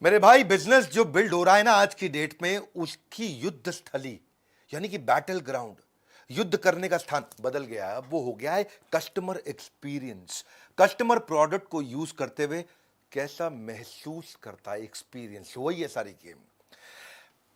मेरे भाई, बिजनेस जो बिल्ड हो रहा है ना आज की डेट में, उसकी युद्ध स्थली यानी कि बैटल ग्राउंड, युद्ध करने का स्थान बदल गया है। अब वो हो गया है कस्टमर एक्सपीरियंस। कस्टमर प्रोडक्ट को यूज करते हुए कैसा महसूस करता है, एक्सपीरियंस, वही है सारी गेम।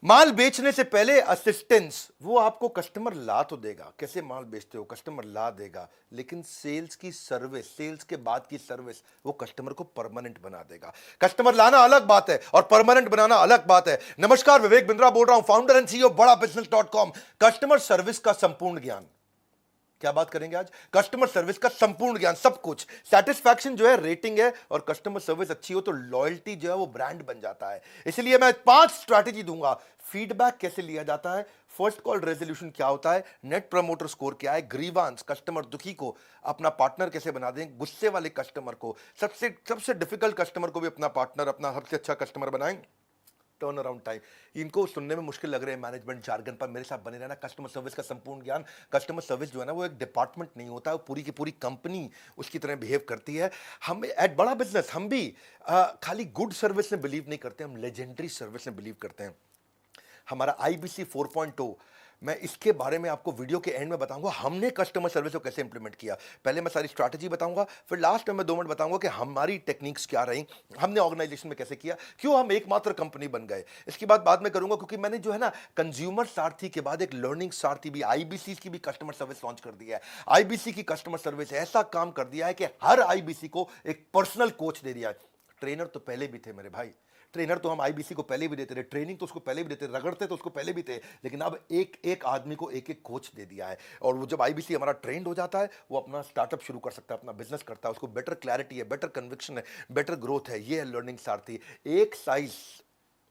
माल बेचने से पहले असिस्टेंस, वो आपको कस्टमर ला तो देगा, कैसे माल बेचते हो कस्टमर ला देगा, लेकिन सेल्स की सर्विस, सेल्स के बाद की सर्विस, वो कस्टमर को परमानेंट बना देगा। कस्टमर लाना अलग बात है और परमानेंट बनाना अलग बात है। नमस्कार, विवेक बिंद्रा बोल रहा हूं, फाउंडर एंड सीईओ बड़ा बिजनेस.com। कस्टमर सर्विस का संपूर्ण ज्ञान, क्या बात करेंगे आज? कस्टमर सर्विस का संपूर्ण ज्ञान, सब कुछ। सेटिस्फैक्शन जो है रेटिंग है, और कस्टमर सर्विस अच्छी हो तो लॉयल्टी जो है वो ब्रांड बन जाता है। इसलिए मैं 5 स्ट्रैटेजी दूंगा। फीडबैक कैसे लिया जाता है, फर्स्ट कॉल रेजोल्यूशन क्या होता है, नेट प्रमोटर स्कोर क्या है, ग्रीवांस, कस्टमर दुखी को अपना पार्टनर कैसे बना दें, गुस्से वाले कस्टमर को, सबसे सबसे डिफिकल्ट कस्टमर को भी अपना पार्टनर, अपना सबसे अच्छा कस्टमर बनाएं, टर्न अराउंड टाइम। इनको सुनने में मुश्किल लग रहे हैं मैनेजमेंट जार्गन, पर मेरे साथ बने रहना। कस्टमर सर्विस का संपूर्ण ज्ञान। कस्टमर सर्विस जो है ना, वो एक डिपार्टमेंट नहीं होता, वो पूरी की पूरी कंपनी उसकी तरह बिहेव करती है। हम एट बड़ा बिजनेस, हम भी खाली गुड सर्विस में बिलीव नहीं करते, हम लेजेंडरी सर्विस में बिलीव करते हैं। हमारा IBC 4.0, मैं इसके बारे में आपको वीडियो के एंड में बताऊंगा, हमने कस्टमर सर्विस को कैसे इंप्लीमेंट किया। पहले मैं सारी स्ट्रैटेजी बताऊंगा, फिर लास्ट में मैं 2 मिनट बताऊंगा कि हमारी टेक्निक्स क्या रही, हमने ऑर्गेनाइजेशन में कैसे किया, क्यों हम एकमात्र कंपनी बन गए। इसकी बात बाद में करूंगा, क्योंकि मैंने जो है ना, कंज्यूमर सारथी के बाद एक लर्निंग सारथी भी, IBC की भी कस्टमर सर्विस लॉन्च कर दिया है। IBC की कस्टमर सर्विस ऐसा काम कर दिया है कि हर IBC को एक पर्सनल कोच दे दिया है। ट्रेनर तो पहले भी थे मेरे भाई, ट्रेनर तो हम IBC को पहले भी देते थे, ट्रेनिंग तो उसको पहले भी देते, रगड़ते तो उसको पहले भी थे, लेकिन अब एक एक आदमी को एक एक कोच दे दिया है। और वो जब IBC हमारा ट्रेंड हो जाता है, वो अपना स्टार्टअप शुरू कर सकता है, अपना बिजनेस करता है, उसको बेटर क्लैरिटी है, बेटर कन्विक्शन है, बेटर ग्रोथ है। ये है लर्निंग सारथी। एक साइज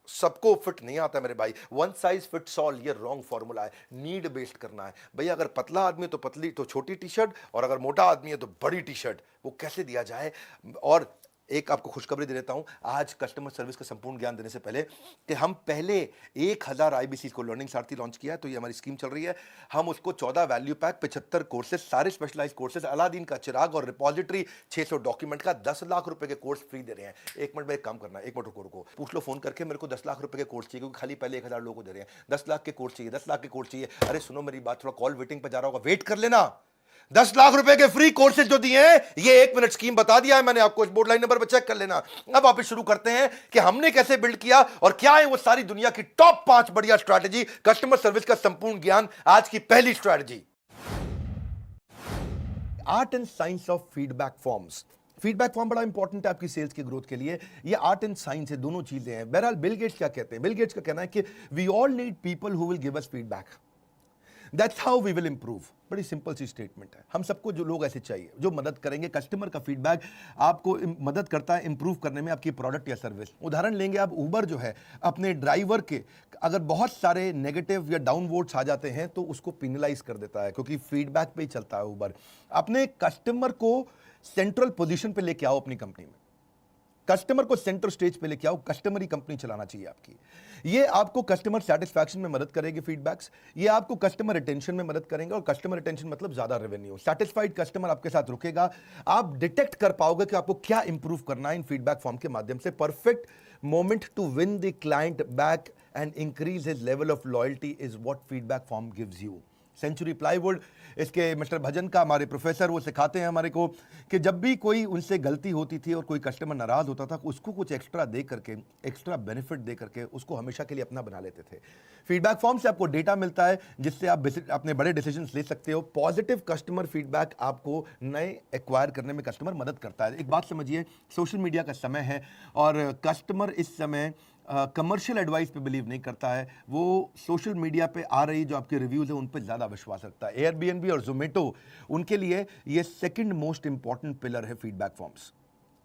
सबको फिट नहीं आता मेरे भाई, वन साइज फिट्स ऑल, ये रॉन्ग फॉर्मूला है। नीड बेस्ड करना है भैया। अगर पतला आदमी है तो पतली तो छोटी टी शर्ट, और अगर मोटा आदमी है तो बड़ी टी शर्ट। वो कैसे दिया जाए। और एक आपको खुशखबरी दे देता हूं आज कस्टमर सर्विस का संपूर्ण ज्ञान देने से पहले, कि हम पहले 1000 IBC को लर्निंग सारथी लॉन्च किया है। तो ये हमारी स्कीम चल रही है। हम उसको 14 वैल्यू पैक, 75 कोर्सेज, सारे स्पेशलाइज कोर्सेज, अलादीन का चिराग और रिपॉजिटरी, 600 डॉक्यूमेंट का 10 लाख रुपए के कोर्स फ्री दे रहे हैं। एक मिनट में एक काम करना है, एक मिनट रुको, पूछ लो फोन करके, मेरे को 10 लाख रुपए के कोर्स चाहिए, क्योंकि खाली पहले 1000 लोगों को दे रहे हैं। 10 लाख के कोर्स चाहिए, 10 लाख के कोर्स चाहिए। अरे सुनो मेरी बात, थोड़ा कॉल वेटिंग पर जा रहा होगा, वेट कर लेना। 10 लाख रुपए के फ्री कोर्सेज जो दिए हैं, ये 1 मिनट स्कीम बता दिया है मैंने आपको, इस बोर्ड लाइन नंबर पर चेक कर लेना। अब वापस शुरू करते हैं कि हमने कैसे बिल्ड किया और क्या है वो सारी दुनिया की टॉप 5 बढ़िया स्ट्रैटेजी, कस्टमर सर्विस का संपूर्ण ज्ञान। आज की पहली strategy, art and science of feedback forms. Feedback form बड़ा इंपॉर्टेंट है आपकी सेल्स की ग्रोथ के लिए। ये आर्ट एंड साइंस है, दोनों चीजें हैं। बहरहाल बिल गेट्स क्या कहते हैं? बिल गेट्स का कहना है कि we all need people who will give us feedback, that's how we will improve. बड़ी सिंपल सी स्टेटमेंट है। हम सबको जो लोग ऐसे चाहिए जो मदद करेंगे। कस्टमर का फीडबैक आपको मदद करता है इंप्रूव करने में आपकी प्रोडक्ट या सर्विस। उदाहरण लेंगे आप, उबर जो है, अपने ड्राइवर के अगर बहुत सारे नेगेटिव या डाउन वोट्स आ जाते हैं तो उसको पिनलाइज कर देता है, क्योंकि फीडबैक पे ही चलता है उबर। अपने कस्टमर को सेंट्रल पोजीशन पे लेके आओ अपनी कंपनी में, कस्टमर को सेंटर स्टेज पे लेके आओ, कस्टमर ही कंपनी चलाना चाहिए आपकी। ये आपको कस्टमर सेटिस्फैक्शन में मदद करेगी फीडबैक्स, ये आपको कस्टमर रिटेंशन में मदद करेंगे, और कस्टमर रिटेंशन मतलब ज्यादा रेवेन्यू। सेटिस्फाइड कस्टमर आपके साथ रुकेगा, आप डिटेक्ट कर पाओगे कि आपको क्या इंप्रूव करना है इन फीडबैक फॉर्म के माध्यम से। Perfect moment to win the client back and increase his level of loyalty is what feedback form gives you. Century plywood, इसके मिस्टर भजन का हमारे प्रोफेसर, वो सिखाते हैं हमारे को कि जब भी कोई उनसे गलती होती थी और कोई कस्टमर नाराज होता था, उसको कुछ एक्स्ट्रा दे करके, एक्स्ट्रा बेनिफिट दे करके उसको हमेशा के लिए अपना बना लेते थे। फीडबैक फॉर्म से आपको डेटा मिलता है जिससे आप अपने बड़े डिसीजंस ले सकते हो। पॉजिटिव कस्टमर फीडबैक आपको नए एक्वायर करने में कस्टमर मदद करता है। एक बात समझिए, सोशल मीडिया का समय है और कस्टमर इस समय कमर्शियल एडवाइस पे बिलीव नहीं करता है। वो सोशल मीडिया पे आ रही जो आपके रिव्यूज है उन पे ज़्यादा विश्वास रखता है। एयरबीएनबी और जोमेटो, उनके लिए ये सेकंड मोस्ट इंपॉर्टेंट पिलर है फीडबैक फॉर्म्स।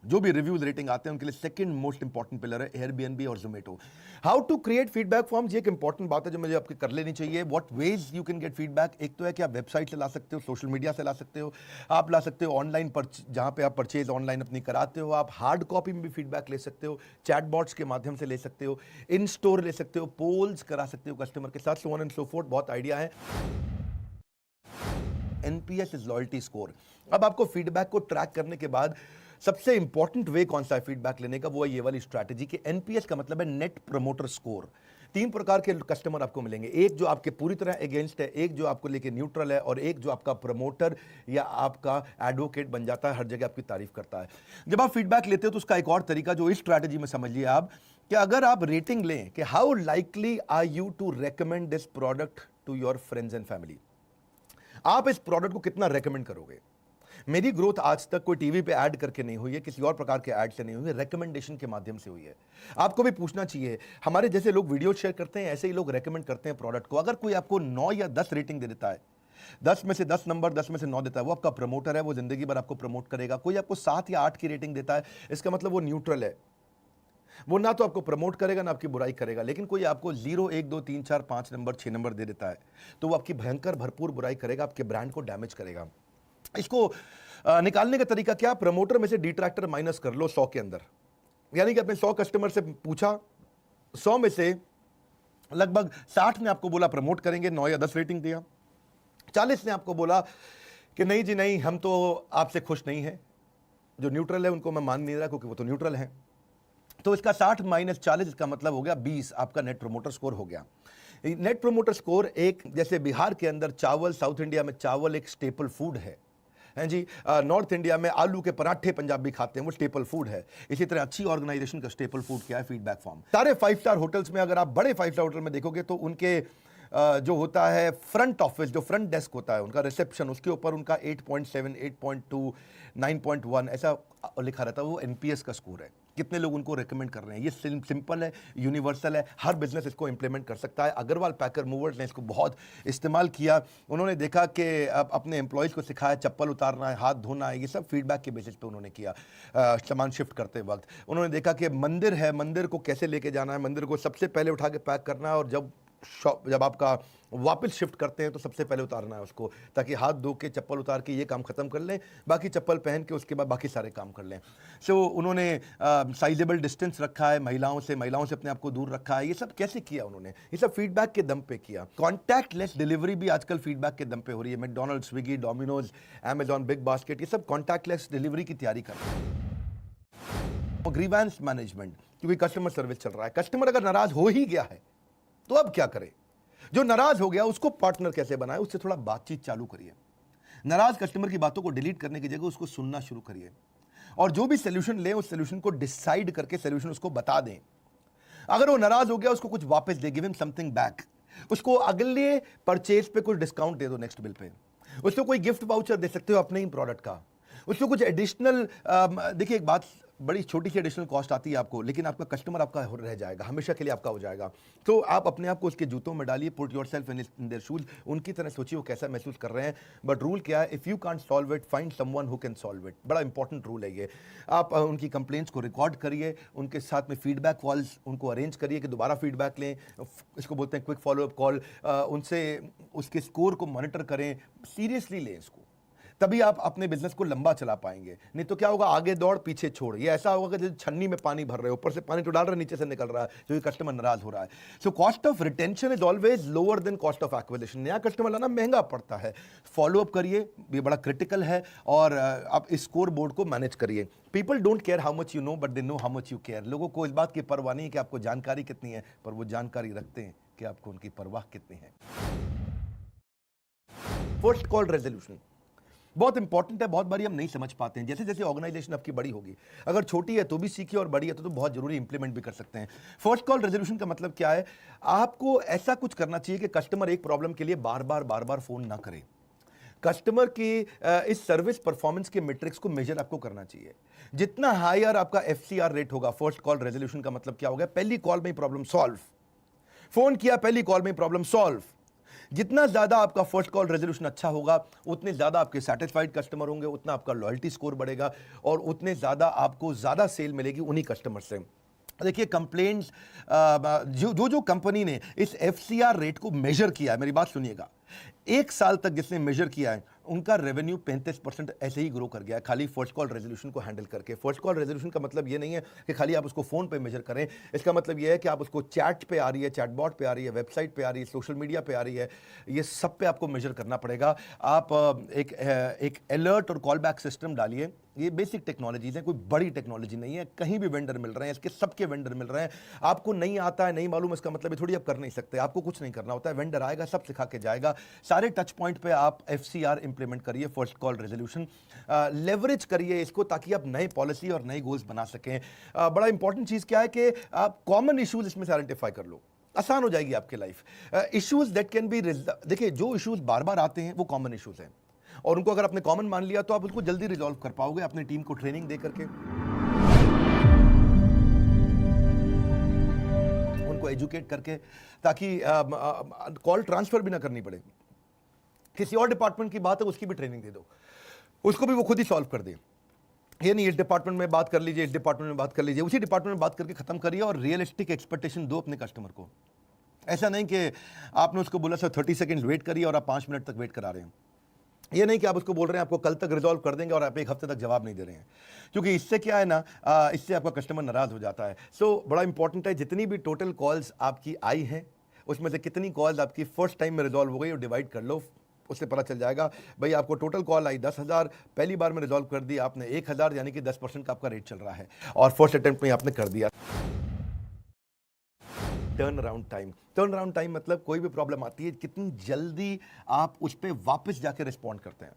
जो भी रिव्यूज रेटिंग आते हैं उनके लिए सेकंड मोस्ट इंपॉर्टेंट पिलर है एयरबीएनबी और Zomato. How to create feedback forms, ये एक इंपॉर्टेंट बात है जो मुझे आपके कर लेनी चाहिए। What ways you can get feedback. एक तो है कि आप वेबसाइट से ला सकते हो, सोशल मीडिया से ला सकते हो, आप ला सकते हो ऑनलाइन पर, जहां पे आप परचेज ऑनलाइन अपनी कराते हो। आप हार्ड कॉपी में भी फीडबैक ले सकते हो, चैटबॉट्स के माध्यम से ले सकते हो, इन स्टोर ले सकते हो, पोल्स करा सकते हो कस्टमर के साथ, so on and so fourth. बहुत आइडिया है। NPS is loyalty score. अब आपको फीडबैक को ट्रैक करने के बाद सबसे इंपॉर्टेंट वे कौन सा है फीडबैक लेने का, वो है ये वाली स्ट्रैटेजी कि एनपीएस का मतलब है नेट प्रमोटर स्कोर। 3 प्रकार के कस्टमर आपको मिलेंगे, एक जो आपके पूरी तरह अगेंस्ट है, एक जो आपको लेके न्यूट्रल है, और एक जो आपका प्रमोटर या आपका एडवोकेट बन जाता है, हर जगह आपकी तारीफ करता है। जब आप फीडबैक लेते हो तो उसका एक और तरीका जो इस स्ट्रैटेजी में समझिए आप, कि अगर आप रेटिंग लें कि how likely are you to recommend this product to your friends and family, आप इस प्रोडक्ट को कितना रेकमेंड करोगे। मेरी ग्रोथ आज तक कोई टीवी पे ऐड करके नहीं हुई है, किसी और प्रकार के ऐड से नहीं हुई है, रेकमेंडेशन के माध्यम से हुई है। आपको भी पूछना चाहिए, हमारे जैसे लोग वीडियो शेयर करते हैं, ऐसे ही लोग रेकमेंड करते हैं प्रोडक्ट को। अगर कोई आपको 9 या 10 रेटिंग दे देता है, 10 में से 10 नंबर, 10 में से 9 देता है, वो आपका प्रमोटर है, वो जिंदगी भर आपको प्रमोट करेगा। कोई आपको 7 या 8 की रेटिंग देता है, इसका मतलब वो न्यूट्रल है, वो ना तो आपको प्रमोट करेगा ना आपकी बुराई करेगा। लेकिन कोई आपको 0, 1, 2, 3, 4, 5 नंबर, 6 नंबर दे देता है, तो वो आपकी भयंकर भरपूर बुराई करेगा, आपके ब्रांड को डैमेज करेगा। इसको निकालने का तरीका क्या, प्रमोटर में से डिट्रैक्टर माइनस कर लो 100 के अंदर। यानी कि आपने 100 कस्टमर से पूछा, 100 में से लगभग 60 ने आपको बोला प्रमोट करेंगे, 9 या 10 रेटिंग दिया। 40 ने आपको बोला कि नहीं जी नहीं, हम तो आपसे खुश नहीं हैं, जो न्यूट्रल है उनको मैं मान नहीं रहा क्योंकि वो तो न्यूट्रल है। तो इसका 60 माइनस 40 इसका मतलब हो गया 20, आपका नेट प्रमोटर स्कोर हो गया। नेट प्रमोटर स्कोर एक, जैसे बिहार के अंदर चावल, साउथ इंडिया में चावल एक स्टेपल फूड है जी, नॉर्थ इंडिया में आलू के पराठे पंजाबी खाते हैं, वो स्टेपल फूड है। इसी तरह अच्छी ऑर्गेनाइजेशन का स्टेपल फूड क्या है, फीडबैक फॉर्म। सारे 5 स्टार होटल्स में, अगर आप बड़े 5 स्टार होटल में देखोगे तो उनके जो होता है फ्रंट ऑफिस, जो फ्रंट डेस्क होता है, उनका रिसेप्शन, उसके ऊपर उनका 8.7, 8.2, 9.1 ऐसा लिखा रहता है। वो एनपीएस का स्कोर है, कितने लोग उनको रेकमेंड कर रहे हैं। ये सिंपल है, यूनिवर्सल है, हर बिजनेस इसको इंप्लीमेंट कर सकता है। अग्रवाल पैकर मूवर्स ने इसको बहुत इस्तेमाल किया। उन्होंने देखा कि अपने एम्प्लॉयज़ को सिखाया चप्पल उतारना है, हाथ धोना है, ये सब फीडबैक के बेसिस पे उन्होंने किया। सामान शिफ्ट करते वक्त उन्होंने देखा कि मंदिर है, मंदिर को कैसे लेके जाना है, मंदिर को सबसे पहले उठा के पैक करना है, और जब आपका वापस शिफ्ट करते हैं तो सबसे पहले उतारना है उसको, ताकि हाथ धो के चप्पल उतार के ये काम खत्म कर लें, बाकी चप्पल पहन के उसके बाद बाकी सारे काम कर लें। सो उन्होंने साइजेबल डिस्टेंस रखा है, महिलाओं से अपने आप को दूर रखा है। ये सब कैसे किया उन्होंने, ये सब फीडबैक के दम पे किया। कॉन्टैक्टलेस डिलीवरी भी आजकल फीडबैक के दम पे हो रही है। McDonald's, Swiggy, Domino's, Amazon, big basket, ये सब कॉन्टैक्टलेस डिलीवरी की तैयारी कर रहे हैं। ग्रीवेंस मैनेजमेंट, क्योंकि कस्टमर सर्विस चल रहा है। कस्टमर अगर नाराज हो ही गया है तो अब क्या करें, जो नाराज हो गया उसको पार्टनर कैसे बनाए, उससे थोड़ा बातचीत चालू करिए। नाराज कस्टमर की बातों को डिलीट करने की जगह उसको सुनना शुरू करिए, और जो भी सोल्यूशन ले उस सोल्यूशन को डिसाइड करके सोल्यूशन उसको बता दें। अगर वो नाराज हो गया, उसको कुछ वापस दे, गिव हिम समथिंग बैक। उसको अगले परचेज पे कुछ डिस्काउंट दे दो, नेक्स्ट बिल पे। उसको कोई गिफ्ट वाउचर दे सकते हो अपने ही प्रोडक्ट का। उसको कुछ एडिशनल, देखिए एक बात, बड़ी छोटी सी एडिशनल कॉस्ट आती है आपको, लेकिन आपका कस्टमर आपका रह जाएगा, हमेशा के लिए आपका हो जाएगा। तो आप अपने आप को उसके जूतों में डालिए, put yourself in their shoes, उनकी तरह सोचिए वो कैसा महसूस कर रहे हैं। बट रूल क्या है, if you can't solve it, find someone who can solve it. बड़ा इंपॉर्टेंट रूल है ये। आप उनकी कंप्लेंट्स को रिकॉर्ड करिए, उनके साथ में फीडबैक कॉल्स उनको अरेंज करिए कि दोबारा फीडबैक लें, इसको बोलते हैं क्विक फॉलोअप कॉल। उनसे उसके स्कोर को मॉनिटर करें, सीरियसली लें इसको, तभी आप अपने बिजनेस को लंबा चला पाएंगे। नहीं तो क्या होगा, आगे दौड़ पीछे छोड़। ये ऐसा होगा कि जैसे छन्नी में पानी भर रहे हो, ऊपर से पानी तो डाल रहे, नीचे से निकल रहा है, क्योंकि कस्टमर नाराज हो रहा है। So cost of retention is always lower than cost of acquisition. नया कस्टमर लाना महंगा पड़ता है। फॉलोअप करिए, ये बड़ा क्रिटिकल है, और आप इस स्कोर बोर्ड को मैनेज करिए। People don't care how much you know, but they know how much you care. लोगों को इस बात की परवाह नहीं है कि आपको जानकारी कितनी है, पर वो जानकारी रखते हैं कि आपको उनकी परवाह कितनी है। फर्स्ट कॉल रेजोल्यूशन बहुत इंपॉर्टेंट है। बहुत बारी हम नहीं समझ पाते हैं। जैसे जैसे ऑर्गेनाइजेशन आपकी बड़ी होगी, अगर छोटी है तो भी सीखिए, और बड़ी है तो बहुत जरूरी इंप्लीमेंट भी कर सकते हैं। फर्स्ट कॉल रेजोल्यूशन का मतलब क्या है, आपको ऐसा कुछ करना चाहिए कि कस्टमर एक प्रॉब्लम के लिए बार बार फोन ना करे। कस्टमर की इस सर्विस परफॉर्मेंस के मैट्रिक्स को मेजर आपको करना चाहिए। जितना हायर आपका एफसीआर रेट होगा, फर्स्ट कॉल रेजोल्यूशन का मतलब क्या होगा, पहली कॉल में प्रॉब्लम सॉल्व। फोन किया, पहली कॉल में प्रॉब्लम सॉल्व। जितना ज्यादा आपका फर्स्ट कॉल रेजोल्यूशन अच्छा होगा, उतने ज्यादा आपके सेटिस्फाइड कस्टमर होंगे, उतना आपका लॉयल्टी स्कोर बढ़ेगा, और उतने ज्यादा आपको ज्यादा सेल मिलेगी उन्हीं कस्टमर से। देखिए कंप्लेंट्स, जो कंपनी ने इस एफसीआर रेट को मेजर किया है, मेरी बात सुनिएगा, 1 साल तक जिसने मेजर किया है, उनका रेवेन्यू 35% ऐसे ही ग्रो कर गया है, खाली फर्स्ट कॉल रेजोल्यूशन को हैंडल करके। फर्स्ट कॉल रेजोल्यूशन का मतलब ये नहीं है कि खाली आप उसको फोन पे मेजर करें, इसका मतलब ये है कि आप उसको चैट पे आ रही है, चैटबॉट पे आ रही है, वेबसाइट पे आ रही है, सोशल मीडिया पे आ रही है, ये सब पे आपको मेजर करना पड़ेगा। आप एक अलर्ट और कॉल बैक सिस्टम डालिए। ये बेसिक टेक्नोलॉजीज हैं, कोई बड़ी टेक्नोलॉजी नहीं है, कहीं भी वेंडर मिल रहे हैं, इसके सबके वेंडर मिल रहे हैं। आपको नहीं आता है, नहीं मालूम, इसका मतलब ये थोड़ी आप कर नहीं सकते। आपको कुछ नहीं करना होता है, वेंडर आएगा, सब सिखा के जाएगा। सारे टच पॉइंट पे आप FCR इंप्लीमेंट करिए, फर्स्ट कॉल रेजोल्यूशन, लेवरेज करिए इसको, ताकि आप नए पॉलिसी और नए गोल्स बना सकें। बड़ा इंपॉर्टेंट चीज़ क्या है कि आप कॉमन इश्यूज इसमें से आइडेंटिफाई कर लो, आसान हो जाएगी आपकी life. Issues that can be, देखिए जो इश्यूज बार बार आते हैं वो कॉमन इश्यूज हैं, और उनको अगर आपने कॉमन मान लिया तो आप उसको जल्दी रिजॉल्व कर पाओगे अपनी टीम को ट्रेनिंग दे करके, उनको एजुकेट करके, ताकि कॉल ट्रांसफर भी ना करनी पड़े। किसी और डिपार्टमेंट की बात है, उसकी भी ट्रेनिंग दे दो, उसको भी वो खुद ही सॉल्व कर दे। ये नहीं इस डिपार्टमेंट में बात कर लीजिए, इस डिपार्टमेंट में बात कर लीजिए, उसी डिपार्टमेंट में बात करके खत्म करिए, और रियलिस्टिक एक्सपेक्टेशन दो अपने कस्टमर को। ऐसा नहीं कि आपने उसको बोला सर 30 सेकंड वेट करिए और आप 5 मिनट तक वेट करा रहे हैं। ये नहीं कि आप उसको बोल रहे हैं आपको कल तक रिजॉल्व कर देंगे और आप 1 हफ्ते तक जवाब नहीं दे रहे हैं, क्योंकि इससे क्या है ना, इससे आपका कस्टमर नाराज हो जाता है। सो बड़ा इंपॉर्टेंट है, जितनी भी टोटल कॉल्स आपकी आई हैं उसमें से कितनी कॉल्स आपकी फर्स्ट टाइम में रिजॉल्व हो गई, और डिवाइड कर लो, उससे पता चल जाएगा। भाई आपको टोटल कॉल आई 10,000, पहली बार में रिजॉल्व कर दी आपने 1,000, यानी कि 10% का आपका रेट चल रहा है, और फर्स्ट अटेम्प्ट में आपने कर दिया। टर्न अराउंड टाइम मतलब कोई भी प्रॉब्लम आती है, कितनी जल्दी आप उस पर वापस जाके रिस्पॉन्ड करते हैं,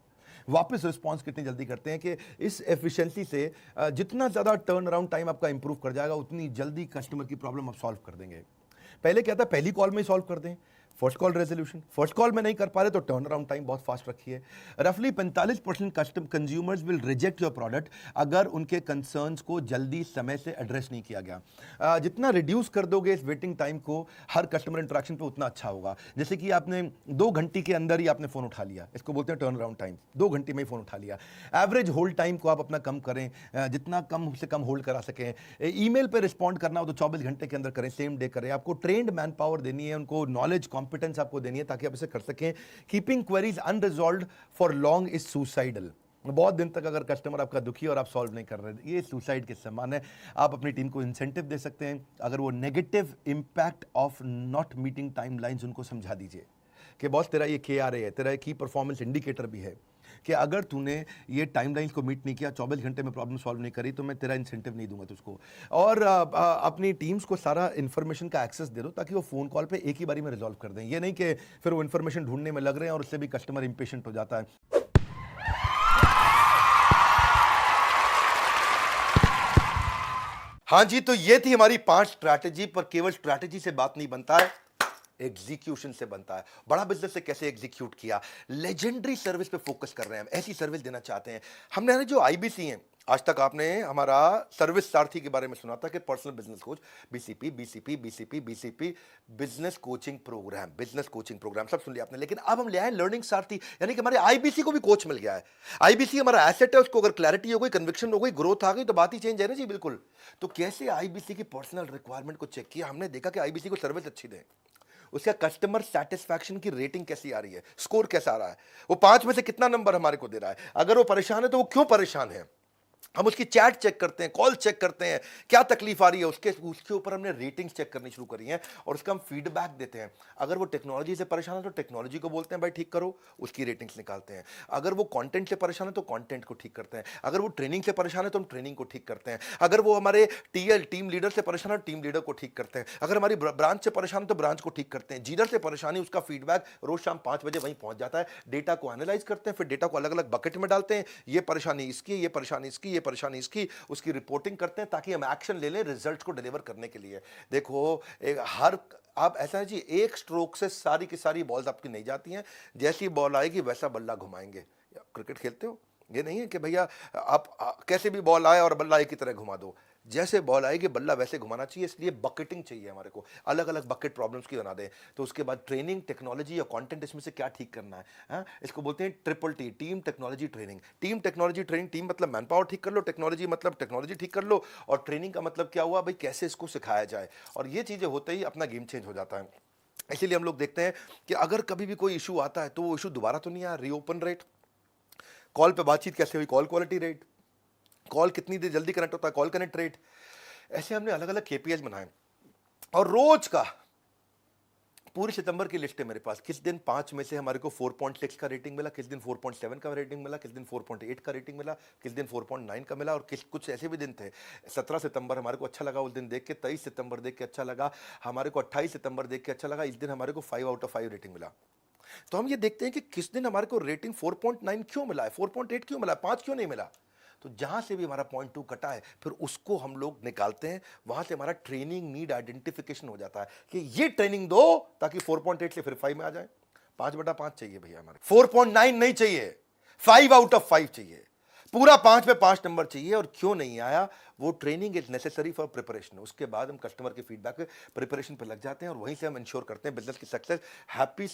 वापस रिस्पॉन्स कितनी जल्दी करते हैं, कि इस एफिशिएंसी से जितना ज़्यादा टर्न अराउंड टाइम आपका इंप्रूव कर जाएगा, उतनी जल्दी कस्टमर की प्रॉब्लम आप सॉल्व कर देंगे। पहले क्या था, पहली कॉल में ही सॉल्व कर दें, first call resolution, first call में नहीं कर पा रहे तो टर्न अराउंड टाइम बहुत फास्ट रखिए। रफली 45% custom consumers will reject your product अगर उनके कंसर्न्स को जल्दी समय से एड्रेस नहीं किया गया। जितना रिड्यूस कर दोगे इस वेटिंग टाइम को हर कस्टमर इंटरेक्शन पे, उतना अच्छा होगा। जैसे कि आपने 2 घंटे के अंदर ही आपने फ़ोन उठा लिया, इसको बोलते हैं टर्न अराउंड टाइम, 2 घंटे में ही फ़ोन उठा लिया। एवरेज होल्ड टाइम को आप अपना कम करें, जितना कम से कम होल्ड करा सकें। ईमेल पे रिस्पॉन्ड करना हो तो 24 घंटे के अंदर करें, सेम डे करें। आपको ट्रेंड मैन पावर देनी है, उनको नॉलेज कॉम्पिटेंस आपको देनी है, ताकि आप इसे कर सकें। Keeping queries unresolved for long is suicidal. बहुत दिन तक अगर कस्टमर आपका दुखी और आप सॉल्व नहीं कर रहे, ये सुसाइड के समान है। आप अपनी टीम को इंसेंटिव दे सकते हैं, अगर वो negative impact of not meeting timelines उनको समझा दीजिए कि बॉस तेरा ये KRA है, तेरा की परफॉर्मेंस इंडिकेटर भी है, कि अगर तूने ये टाइमलाइंस को मीट नहीं किया, 24 घंटे में प्रॉब्लम सॉल्व नहीं करी, तो मैं तेरा इंसेंटिव नहीं दूंगा तुझको। और अपनी टीम्स को सारा इन्फॉर्मेशन का एक्सेस दे दो, ताकि वो फ़ोन कॉल पे एक ही बारी में रिजॉल्व कर दें। ये नहीं कि फिर वो इन्फॉर्मेशन ढूंढने में लग रहे हैं और उससे भी कस्टमर इंपेशेंट हो जाता है। हाँ जी, तो ये थी हमारी 5 स्ट्रैटेजी, पर केवल स्ट्रैटेजी से बात नहीं बनता है, एग्जीक्यूशन से बनता है। बड़ा बिजनेस से कैसे एग्जीक्यूट किया, लेजेंडरी सर्विस पे फोकस कर रहे हैं हम, ऐसी सर्विस देना चाहते हैं। हमने जो IBC हैं, आज तक आपने हमारा सर्विस सारथी के बारे में सुना था कि personal business coach, BCP, business coaching program सब सुन लिया आपने। लेकिन अब हम ले आए लर्निंग सारथी, यानी कि हमारे IBC को भी कोच मिल गया है। IBC हमारा एसेट है, उसको अगर क्लैरिटी हो गई, कन्विक्शन हो गई, ग्रोथ आ गई, तो बात ही चेंज है ना जी, बिल्कुल। तो कैसे IBC की पर्सनल रिक्वायरमेंट को चेक किया हमने, देखा कि IBC को सर्विस अच्छी दें, उसका कस्टमर सेटिस्फैक्शन की रेटिंग कैसी आ रही है, स्कोर कैसा आ रहा है, वो 5 में से कितना नंबर हमारे को दे रहा है, अगर वो परेशान है तो वो क्यों परेशान है, हम उसकी चैट चेक करते हैं, कॉल चेक करते हैं, क्या तकलीफ आ रही है, उसके ऊपर हमने रेटिंग्स चेक करनी शुरू करी हैं, और उसका हम फीडबैक देते हैं। अगर वो टेक्नोलॉजी से परेशान है तो टेक्नोलॉजी को बोलते हैं भाई ठीक करो, उसकी रेटिंग्स निकालते हैं। अगर वो कंटेंट से परेशान है तो कंटेंट को ठीक करते हैं। अगर वो ट्रेनिंग से परेशान है तो हम ट्रेनिंग को ठीक करते हैं। अगर वो हमारे टीम लीडर से परेशान है, टीम लीडर को ठीक करते हैं। अगर हमारी ब्रांच से परेशान है तो ब्रांच को ठीक करते हैं। जीडर से परेशानी, उसका फीडबैक रोज शाम 5 बजे वहीं पहुंच जाता है। डेटा को एनालाइज करते हैं, फिर डेटा को अलग अलग बकेट में डालते हैं, ये परेशानी इसकी, ये परेशानी इसकी, ये परेशानी इसकी, उसकी रिपोर्टिंग करते हैं, ताकि हम एक्शन ले लें रिजल्ट्स को डिलीवर करने के लिए। देखो आप ऐसा है जी, एक स्ट्रोक से सारी की सारी बॉल्स आपकी नहीं जाती हैं, जैसी बॉल आएगी वैसा बल्ला घुमाएंगे। क्रिकेट खेलते हो, ये नहीं है कि भैया आप कैसे भी बॉल आए और बल्ला एक की तरह घुमा दो, जैसे बॉल आएगी बल्ला वैसे घुमाना चाहिए। इसलिए बकेटिंग चाहिए हमारे को, अलग अलग बकेट प्रॉब्लम्स की बना दें। तो उसके बाद ट्रेनिंग, टेक्नोलॉजी या कंटेंट, इसमें से क्या ठीक करना है। इसको बोलते हैं triple T, team technology training. Team technology training, team मतलब मैन पावर ठीक कर लो, टेक्नोलॉजी मतलब टेक्नोलॉजी ठीक कर लो, और ट्रेनिंग का मतलब क्या हुआ भाई, कैसे इसको सिखाया जाए। और ये चीज़ें होते ही अपना गेम चेंज हो जाता है। इसीलिए हम लोग देखते हैं कि अगर कभी भी कोई इशू आता है तो वो इशू दोबारा तो नहीं आया। रीओपन रेट, कॉल पे बातचीत कैसे हुई, कॉल क्वालिटी रेट, कॉल कितनी देर जल्दी कनेक्ट होता है, कॉल कनेक्ट रेट, ऐसे हमने अलग अलग केपीएस बनाए। और रोज का पूरे सितंबर की लिस्ट है मेरे पास, किस दिन 5 में से हमारे को 4.6 का रेटिंग मिला, किस दिन 4.7 का रेटिंग मिला, किस दिन 4.8 का रेटिंग मिला, किस दिन 4.9 का मिला, और कुछ ऐसे भी दिन थे 17 सितंबर हमारे को अच्छा लगा उस दिन देख के, 23 सितंबर देख के अच्छा लगा हमारे को, 28 सितंबर देख के अच्छा लगा, इस दिन हमारे को 5 आउट ऑफ 5 रेटिंग मिला। तो हम ये देखते हैं कि किस दिन हमारे को रेटिंग 4.9 क्यों मिला है, 4.8 क्यों मिला है, 5 क्यों नहीं मिला। तो जहां से भी हमारा 0.2 कटा है फिर उसको हम लोग निकालते हैं, वहां से हमारा ट्रेनिंग नीड आइडेंटिफिकेशन हो जाता है कि ये ट्रेनिंग दो ताकि 4.8 से फिर 5 में आ जाए। 5/5 चाहिए भैया हमारे, 4.9 नहीं चाहिए, 5 आउट ऑफ 5 चाहिए, पूरा 5 में 5 नंबर चाहिए। और क्यों नहीं आया, वो training is necessary for preparation. उसके बाद हम कस्टमर के फीडबैक पे प्रिपरेशन पे लग जाते हैं और वहीं से हम इंश्योर करते हैं बिजनेस की success. Happy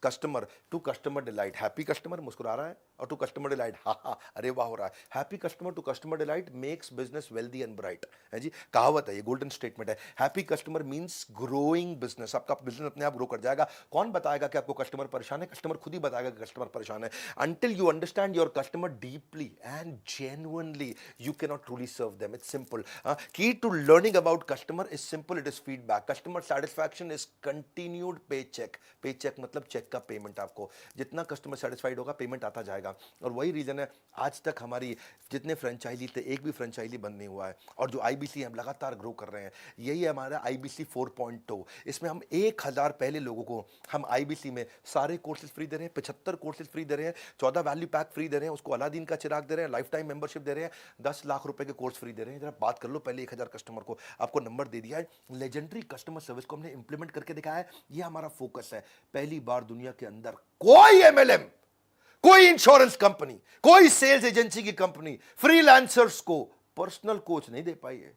customer to customer delight, happy customer मुस्कुरा रहा है और टू कस्टमर डिलाइट हा हा अरे वाह हो रहा है, happy customer to customer delight makes business wealthy and bright है जी, कहावत है, ये गोल्डन स्टेटमेंट है। Happy customer means growing business, आपका बिजनेस अपने आप ग्रो कर जाएगा। कौन बताएगा कि आपको कस्टमर परेशान है, कस्टमर खुद ही बताएगा कि कस्टमर परेशान है। Until you understand your customer deeply and genuinely you can not truly serve them. It's simple. Key to learning about customer is simple, it is feedback. Customer satisfaction is continued paycheck. Paycheck मतलब check का payment. आपको जितना customer satisfied होगा payment आता जाएगा। और वही reason है आज तक हमारी जितने फ्रेंचाइजी थे एक भी फ्रेंचाइजी बंद नहीं हुआ है, और जो आईबीसी हम लगातार ग्रो कर रहे हैं। यही है हमारा आईबीसी 4.2। इसमें हम 1000 पहले लोगों को हम आईबीसी में सारे कोर्सेज फ्री दे रहे हैं, 75 कोर्सेज फ्री दे रहे हैं, 14 वैल्यू पैक फ्री दे रहे हैं, उसको अलादीन का चिराग दे रहे हैं, लाइफ टाइम मेंबरशिप दे रहे हैं, 10 लाख रुपए के कोर्स फ्री दे रहे हैं। जरा बात कर लो पहले 1000 कस्टमर को, आपको नंबर दे दिया है। लेजेंडरी कस्टमर सर्विस को हमने इंप्लीमेंट करके दिखाया है, ये हमारा फोकस है। पहली बार दुनिया के अंदर कोई एमएलएम, कोई इंश्योरेंस कंपनी, कोई सेल्स एजेंसी की कंपनी फ्रीलांसर्स को पर्सनल कोच नहीं दे पाई है।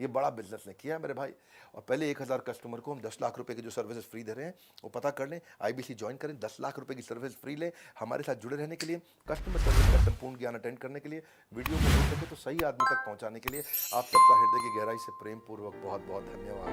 ये बड़ा बिजनेस ने किया है मेरे भाई। और पहले 1000 कस्टमर को हम 10 लाख रुपए की जो सर्विसेज फ्री दे रहे हैं वो पता कर लें, आईबीसी ज्वाइन करें, 10 लाख रुपए की सर्विस फ्री लें। हमारे साथ जुड़े रहने के लिए, कस्टमर सर्विस का संपूर्ण ज्ञान अटेंड करने के लिए, वीडियो को हो सके तो सही आदमी तक पहुंचाने के लिए आप सबका हृदय की गहराई से प्रेम पूर्वक बहुत बहुत धन्यवाद।